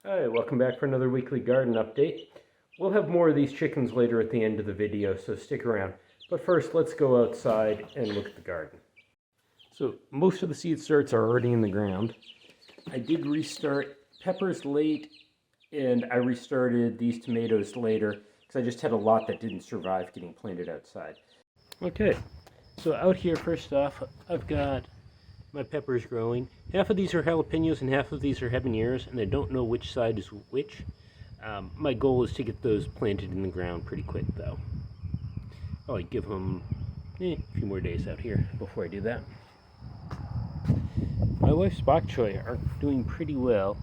Hi, welcome back for another weekly garden update. We'll have more of these chickens later at the end of the video, so stick around. But first, let's go outside and look at the garden. So most of the seed starts are already in the ground. I did restart peppers late, and I restarted these tomatoes later because I just had a lot that didn't survive getting planted outside. Okay, so out here, first off, I've got my peppers growing. Half of these are jalapenos and half of these are habaneros, and I don't know which side is which. My goal is to get those planted in the ground pretty quick, though. I'll give them a few more days out here before I do that. My wife's bok choy are doing pretty well.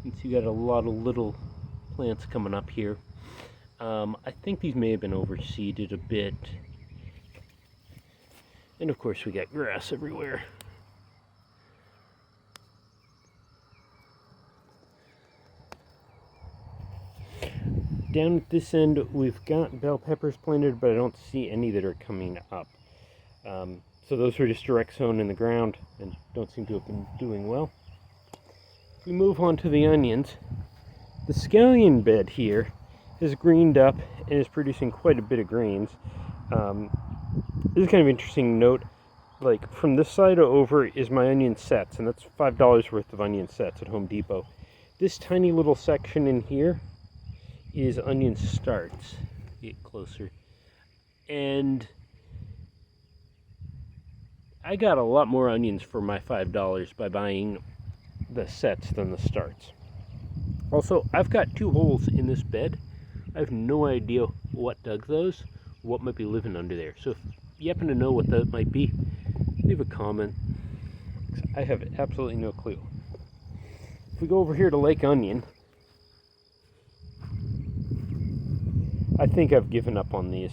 You can see got a lot of little plants coming up here. I think these may have been overseeded a bit. And of course we got grass everywhere. Down at this end, we've got bell peppers planted, but I don't see any that are coming up. So those were just direct sown in the ground and don't seem to have been doing well. If we move on to the onions, the scallion bed here is greened up and is producing quite a bit of greens. This is kind of interesting note. Like from this side over is my onion sets, and that's $5 worth of onion sets at Home Depot. This tiny little section in here is onion starts. Get closer. And I got a lot more onions for my $5 by buying the sets than the starts. Also, I've got 2 holes in this bed. I have no idea what dug those, what might be living under there. So if you happen to know what that might be, leave a comment. I have absolutely no clue. If we go over here to Lake Onion, I think I've given up on these.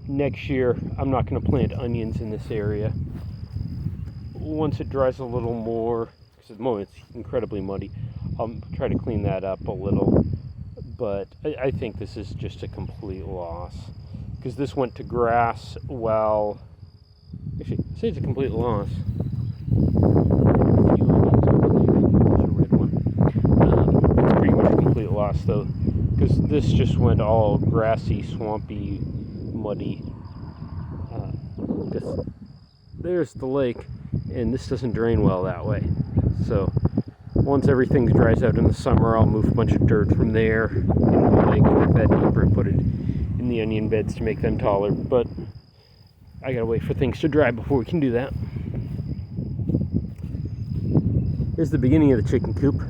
Next year, I'm not going to plant onions in this area. Once it dries a little more, because at the moment it's incredibly muddy, I'll try to clean that up a little. But I think this is just a complete loss. Because this went to grass while... Actually, I say it's a complete loss. It's pretty much a complete loss, though. Because this just went all grassy, swampy, muddy. There's the lake, and this doesn't drain well that way. So once everything dries out in the summer, I'll move a bunch of dirt from there into the lake, make that deeper, and put it in the onion beds to make them taller. But I gotta wait for things to dry before we can do that. Here's the beginning of the chicken coop.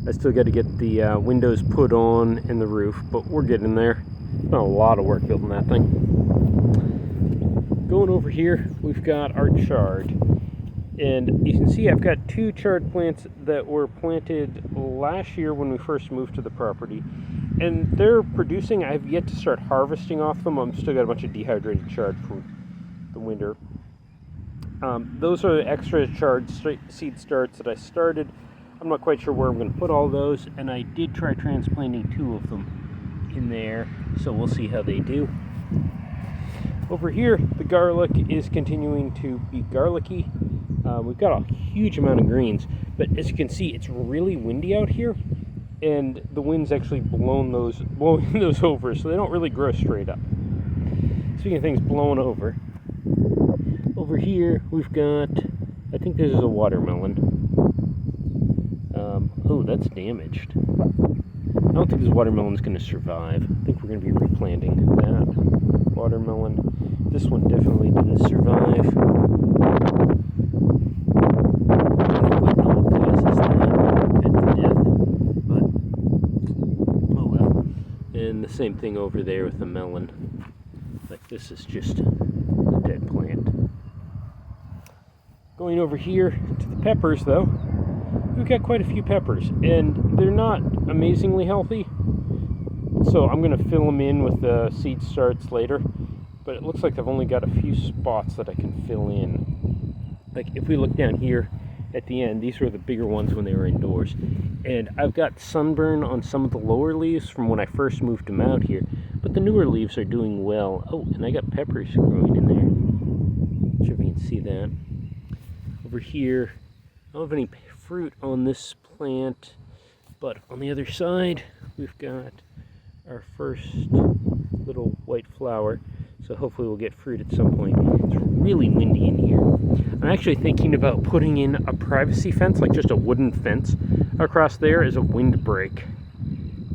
I still got to get the windows put on and the roof, but we're getting there. Not a lot of work building that thing. Going over here, we've got our chard. And you can see I've got 2 chard plants that were planted last year when we first moved to the property. And they're producing. I've yet to start harvesting off them. I'm still got a bunch of dehydrated chard from the winter. Those are extra chard seed starts that I started. I'm not quite sure where I'm going to put all those, and I did try transplanting 2 of them in there, so we'll see how they do. Over here, the garlic is continuing to be garlicky. We've got a huge amount of greens, but as you can see, it's really windy out here, and the wind's actually blowing those over, so they don't really grow straight up. Speaking of things blowing over here, we've got, I think this is a watermelon. Oh, that's damaged. I don't think this watermelon's going to survive. I think we're going to be replanting that watermelon. This one definitely didn't survive. I don't quite know what causes that and the death, but oh well. And the same thing over there with the melon. Like this is just a dead plant. Going over here to the peppers, though. We've got quite a few peppers, and they're not amazingly healthy, so I'm going to fill them in with the seed starts later, but it looks like I've only got a few spots that I can fill in. Like if we look down here at the end, these were the bigger ones when they were indoors, and I've got sunburn on some of the lower leaves from when I first moved them out here, but the newer leaves are doing well. Oh, and I got peppers growing in there. Not sure if you can see that. Over here, I don't have any fruit on this plant, but on the other side we've got our first little white flower, so hopefully we'll get fruit at some point. It's really windy in here. I'm actually thinking about putting in a privacy fence, like just a wooden fence across there as a windbreak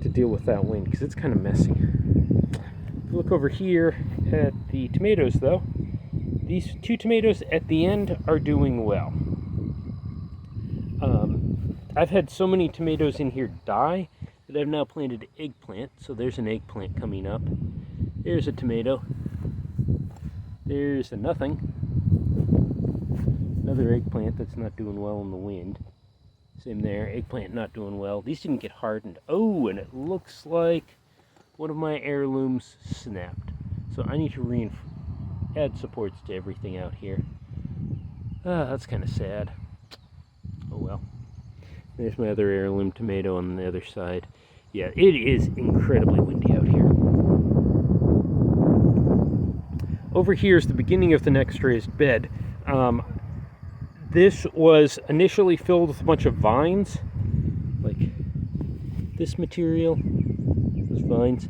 to deal with that wind, because it's kind of messy. If you look over here at the tomatoes though, these 2 tomatoes at the end are doing well. I've had so many tomatoes in here die that I've now planted eggplant. So there's an eggplant coming up. There's a tomato. There's a nothing. Another eggplant that's not doing well in the wind. Same there, eggplant not doing well. These didn't get hardened. Oh, and it looks like one of my heirlooms snapped. So I need to add supports to everything out here. That's kind of sad. Oh well. There's my other heirloom tomato on the other side. Yeah, it is incredibly windy out here. Over here is the beginning of the next raised bed. This was initially filled with a bunch of vines, like this material, those vines,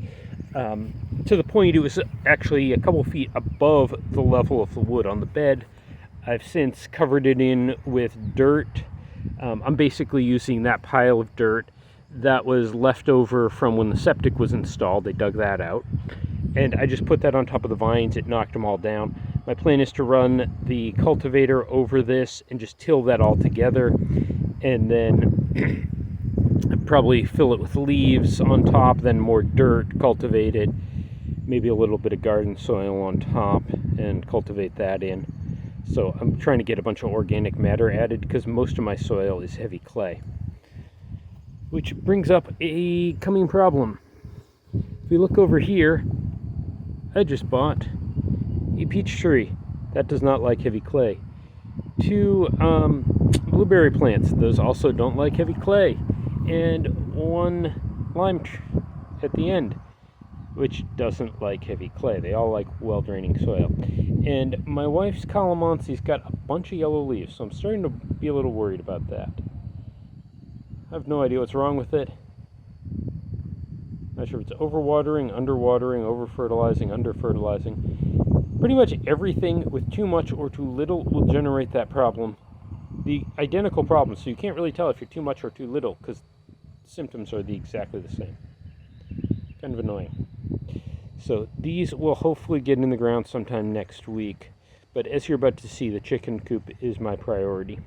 to the point it was actually a couple feet above the level of the wood on the bed. I've since covered it in with dirt. I'm basically using that pile of dirt that was left over from when the septic was installed. They dug that out, and I just put that on top of the vines. It knocked them all down. My plan is to run the cultivator over this and just till that all together, and then probably fill it with leaves on top, then more dirt, cultivate it, maybe a little bit of garden soil on top, and cultivate that in. So I'm trying to get a bunch of organic matter added because most of my soil is heavy clay. Which brings up a coming problem. If we look over here, I just bought a peach tree. That does not like heavy clay. 2 blueberry plants. Those also don't like heavy clay. And 1 lime tree at the end, which doesn't like heavy clay. They all like well-draining soil. And my wife's calamansi's got a bunch of yellow leaves, so I'm starting to be a little worried about that. I have no idea what's wrong with it. Not sure if it's overwatering, underwatering, over-fertilizing, under-fertilizing. Pretty much everything with too much or too little will generate that problem. The identical problem, so you can't really tell if you're too much or too little because symptoms are exactly the same. Kind of annoying. So these will hopefully get in the ground sometime next week. But as you're about to see, the chicken coop is my priority.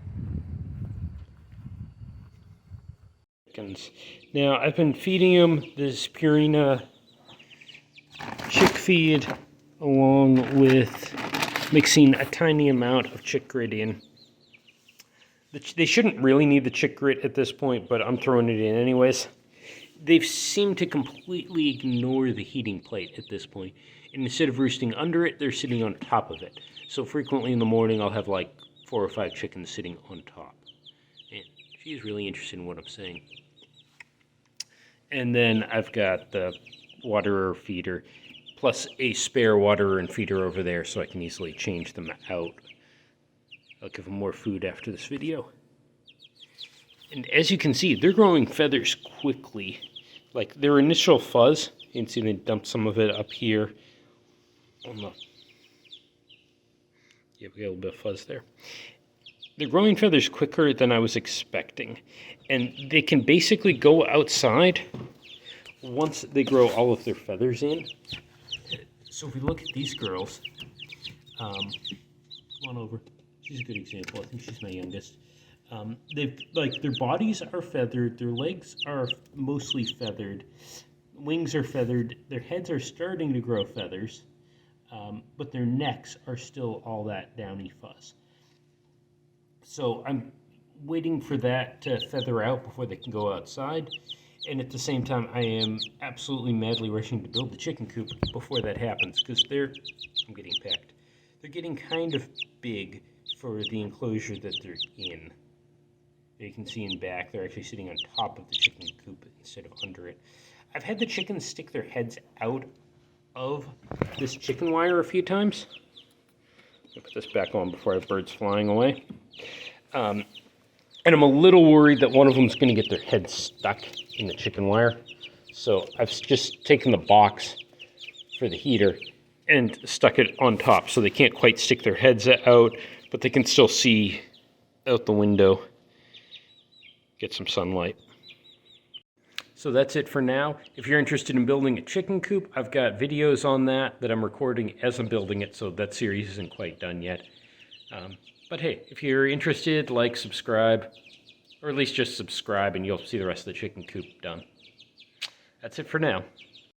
Now, I've been feeding them this Purina chick feed along with mixing a tiny amount of chick grit in. They shouldn't really need the chick grit at this point, but I'm throwing it in anyways. They've seemed to completely ignore the heating plate at this point. And instead of roosting under it, they're sitting on top of it. So frequently in the morning, I'll have like 4 or 5 chickens sitting on top. And she's really interested in what I'm saying. And then I've got the waterer feeder, plus a spare waterer and feeder over there so I can easily change them out. I'll give them more food after this video. And as you can see, they're growing feathers quickly. Like their initial fuzz, you can see they dumped some of it up here. On the, yeah, we got a little bit of fuzz there. They're growing feathers quicker than I was expecting. And they can basically go outside once they grow all of their feathers in. So if we look at these girls, come on over. She's a good example. I think she's my youngest. Their bodies are feathered, their legs are mostly feathered, wings are feathered, their heads are starting to grow feathers, but their necks are still all that downy fuzz. So I'm waiting for that to feather out before they can go outside, and at the same time I am absolutely madly rushing to build the chicken coop before that happens, because I'm getting packed. They're getting kind of big for the enclosure that they're in. You can see in back, they're actually sitting on top of the chicken coop instead of under it. I've had the chickens stick their heads out of this chicken wire a few times. I'll put this back on before I have birds flying away. And I'm a little worried that one of them's going to get their head stuck in the chicken wire. So I've just taken the box for the heater and stuck it on top so they can't quite stick their heads out, but they can still see out the window, get some sunlight. So that's it for now. If you're interested in building a chicken coop, I've got videos on that I'm recording as I'm building it, so that series isn't quite done yet. But hey, if you're interested, like, subscribe, or at least just subscribe and you'll see the rest of the chicken coop done. That's it for now.